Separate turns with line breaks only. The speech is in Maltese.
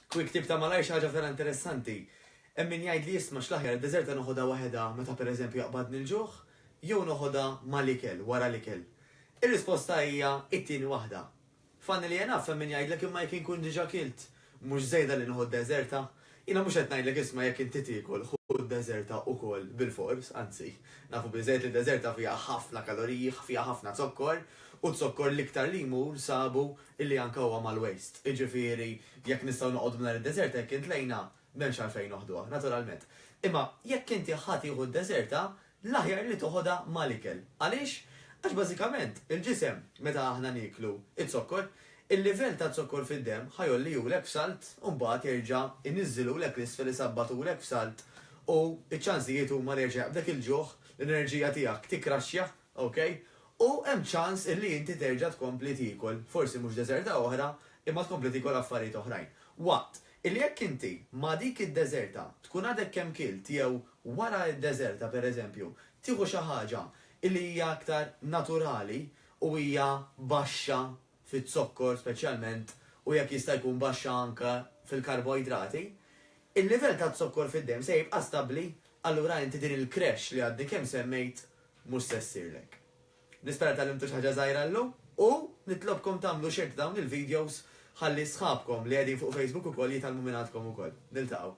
Quick tip ta' malaj xaġa vera interessanti. Emmin jgħid li jisma xlaħjar id-deżerta noħodha waħda meta pereżempju jaqbadni l-ġuħ, jew noħodha mal-ikel, wara l-ikel. Ir-risposta hija it-tieni waħda. Fanni li jena femmin jgħidlek imma jekk inkun diġà kilt, mhux żejda li noħod deżerta. Jiena mhux qed ngħidlek isma' jekk inti tiekol ħud deżerta wkoll bil-fors, anzi, nafu biżejjed li deżerta fiha ħafna kaloriji, fiha ħafna zokkor, u zokkor l-iktar li jmur sabu illi anka huwa mal-waste. Iġifieri, jekk nistgħu noqogħdu minn id-deżerta jekk intlejna, m'hemmx għalfejn noħduha, naturalment. Imma jekk inti ħadd jieħu d-deżerta, l-aħjar li toħodha mal-ikel. Għaliex? Għax bażikament il-ġisem meta aħna niklu it-zokkor, il-livell ta' zokkor fid-dem ħajolli julek f'salt u mbagħad jerġa' iniżżilulek l-isfel isabbatulek f'salt u iċ-ċansijiet huma reġa' b'dak il-ġuħ l-enerġija tiegħek tikraxxa, okej? U hemm ċans illi inti terġa' tkompli tiekol, forsi mhux deżerta oħra, imma tkompli tiekol affarijiet oħrajn. Waqt illi jekk inti ma' dik id-deżerta tkun għadek kemm kilt jew wara d-deżerta pereżempju, tieħu xi ħaġa illi hija aktar naturali u hija baxxa fit-zokkor speċjalment u jekk jista' jkun baxxa anke fil-karboidrati, il-livell ta' zokkor fid-dem se jibqa' stabbli, allura inti din il-crash li għaddi kemm semmejt mhux se ssirlek. Nispera tal-imtu ħaġa żgħira llum u nitlobkom tagħmlu xert dawn il-videos ħalli sħabkom li qegħdin fuq Facebook ukoll jitalmu minn għandkom ukoll. Niltaqgħu.